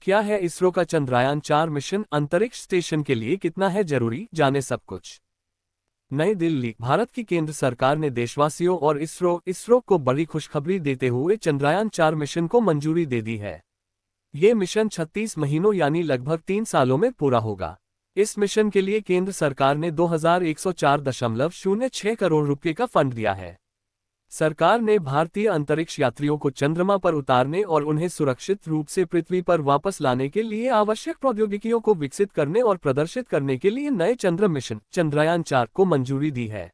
क्या है इसरो का चंद्रयान-4 मिशन, अंतरिक्ष स्टेशन के लिए कितना है जरूरी, जाने सब कुछ। नई दिल्ली। भारत की केंद्र सरकार ने देशवासियों और इसरो को बड़ी खुशखबरी देते हुए चंद्रयान-4 मिशन को मंजूरी दे दी है। ये मिशन 36 महीनों यानी लगभग 3 सालों में पूरा होगा। इस मिशन के लिए केंद्र सरकार ने 2104.06 करोड़ रुपए का फंड दिया है। सरकार ने भारतीय अंतरिक्ष यात्रियों को चंद्रमा पर उतारने और उन्हें सुरक्षित रूप से पृथ्वी पर वापस लाने के लिए आवश्यक प्रौद्योगिकियों को विकसित करने और प्रदर्शित करने के लिए नए चंद्र मिशन चंद्रयान-4 को मंजूरी दी है।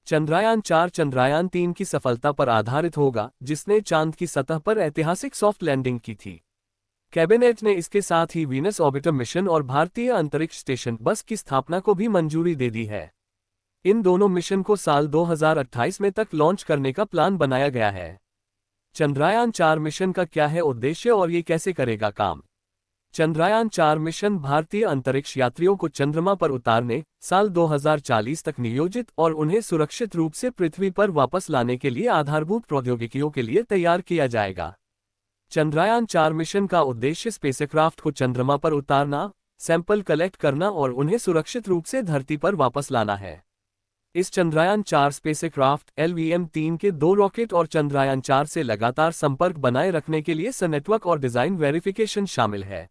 चंद्रयान-4 चंद्रयान-3 की सफलता पर आधारित होगा, जिसने चांद की सतह पर ऐतिहासिक सॉफ्ट लैंडिंग की थी। कैबिनेट ने इसके साथ ही वीनस ऑर्बिटर मिशन और भारतीय अंतरिक्ष स्टेशन बस की स्थापना को भी मंजूरी दे दी है। इन दोनों मिशन को साल 2028 में तक लॉन्च करने का प्लान बनाया गया है। चंद्रयान-4 मिशन का क्या है उद्देश्य और ये कैसे करेगा काम? चंद्रयान-4 मिशन भारतीय अंतरिक्ष यात्रियों को चंद्रमा पर उतारने, साल 2040 तक नियोजित और उन्हें सुरक्षित रूप से पृथ्वी पर वापस लाने के लिए आधारभूत प्रौद्योगिकियों के लिए तैयार किया जाएगा। चंद्रयान-4 मिशन का उद्देश्य स्पेसक्राफ्ट को चंद्रमा पर उतारना, सैंपल कलेक्ट करना और उन्हें सुरक्षित रूप से धरती पर वापस लाना है। इस चंद्रयान-4 स्पेसक्राफ्ट LVM-3 के 2 रॉकेट और चंद्रयान-4 से लगातार संपर्क बनाए रखने के लिए नेटवर्क और डिजाइन वेरिफिकेशन शामिल है।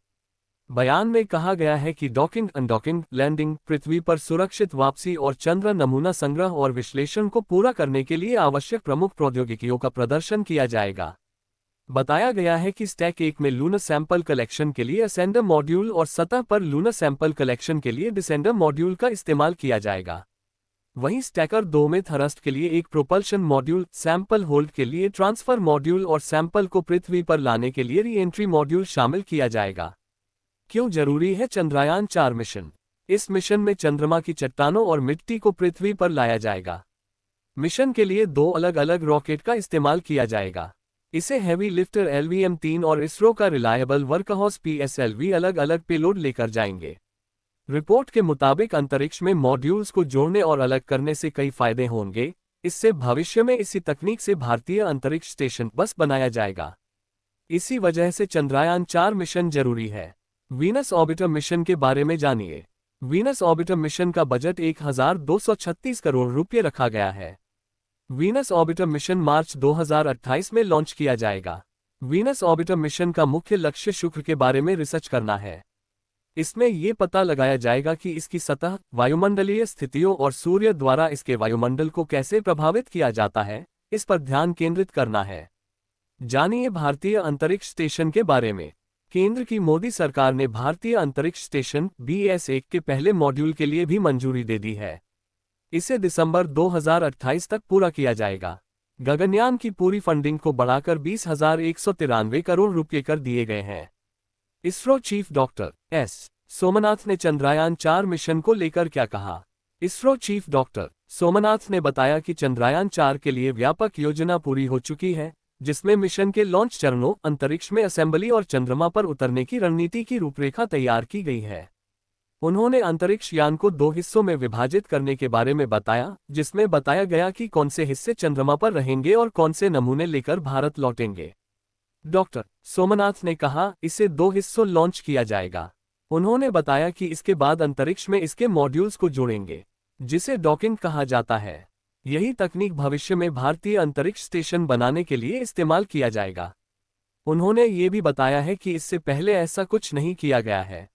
बयान में कहा गया है कि डॉकिंग, अनडॉकिंग, लैंडिंग, पृथ्वी पर सुरक्षित वापसी और चंद्र नमूना संग्रह और विश्लेषण को पूरा करने के लिए आवश्यक प्रमुख प्रौद्योगिकियों का प्रदर्शन किया जाएगा। बताया गया है कि स्टैक 1 में लूनर सैंपल कलेक्शन के लिए असेंडर मॉड्यूल और सतह पर लूनर सैंपल कलेक्शन के लिए डिसेंडर मॉड्यूल का इस्तेमाल किया जाएगा। वहीं स्टैकर 2 में थरस्ट के लिए एक प्रोपल्शन मॉड्यूल, सैंपल होल्ड के लिए ट्रांसफर मॉड्यूल और सैंपल को पृथ्वी पर लाने के लिए री एंट्री मॉड्यूल शामिल किया जाएगा। क्यों जरूरी है चंद्रयान-4 मिशन? इस मिशन में चंद्रमा की चट्टानों और मिट्टी को पृथ्वी पर लाया जाएगा। मिशन के लिए 2 अलग अलग रॉकेट का इस्तेमाल किया जाएगा। इसे हैवी लिफ्टर LVM-3 और इसरो का रिलायबल वर्कहॉर्स PSLV अलग अलग पेलोड लेकर जाएंगे। रिपोर्ट के मुताबिक अंतरिक्ष में मॉड्यूल्स को जोड़ने और अलग करने से कई फायदे होंगे। इससे भविष्य में इसी तकनीक से भारतीय अंतरिक्ष स्टेशन बस बनाया जाएगा। इसी वजह से चंद्रयान-4 मिशन जरूरी है। वीनस ऑर्बिटर मिशन के बारे में जानिए। वीनस ऑर्बिटर मिशन का बजट 1236 करोड़ रुपये रखा गया है। वीनस ऑर्बिटर मिशन मार्च 2028 में लॉन्च किया जाएगा। वीनस ऑर्बिटर मिशन का मुख्य लक्ष्य शुक्र के बारे में रिसर्च करना है। इसमें ये पता लगाया जाएगा कि इसकी सतह, वायुमंडलीय स्थितियों और सूर्य द्वारा इसके वायुमंडल को कैसे प्रभावित किया जाता है, इस पर ध्यान केंद्रित करना है। जानिए भारतीय अंतरिक्ष स्टेशन के बारे में। केंद्र की मोदी सरकार ने भारतीय अंतरिक्ष स्टेशन BS-1 के पहले मॉड्यूल के लिए भी मंजूरी दे दी है। इसे दिसंबर 2028 तक पूरा किया जाएगा। गगनयान की पूरी फंडिंग को बढ़ाकर 20,193 करोड़ रुपये कर दिए गए हैं। ISRO chief doctor S. Somnath ने चंद्रयान-4 मिशन को लेकर क्या कहा? इसरो चीफ डॉक्टर सोमनाथ ने बताया कि चंद्रयान-4 के लिए व्यापक योजना पूरी हो चुकी है, जिसमें मिशन के लॉन्च चरणों, अंतरिक्ष में असेंबली और चंद्रमा पर उतरने की रणनीति की रूपरेखा तैयार की गई है। उन्होंने अंतरिक्ष यान को 2 हिस्सों में विभाजित करने के बारे में बताया, जिसमें बताया गया कि कौन से हिस्से चंद्रमा पर रहेंगे और कौन से नमूने लेकर भारत लौटेंगे। डॉक्टर सोमनाथ ने कहा, इसे 2 हिस्सों लॉन्च किया जाएगा। उन्होंने बताया कि इसके बाद अंतरिक्ष में इसके मॉड्यूल्स को जोड़ेंगे, जिसे डॉकिंग कहा जाता है। यही तकनीक भविष्य में भारतीय अंतरिक्ष स्टेशन बनाने के लिए इस्तेमाल किया जाएगा। उन्होंने ये भी बताया है कि इससे पहले ऐसा कुछ नहीं किया गया है।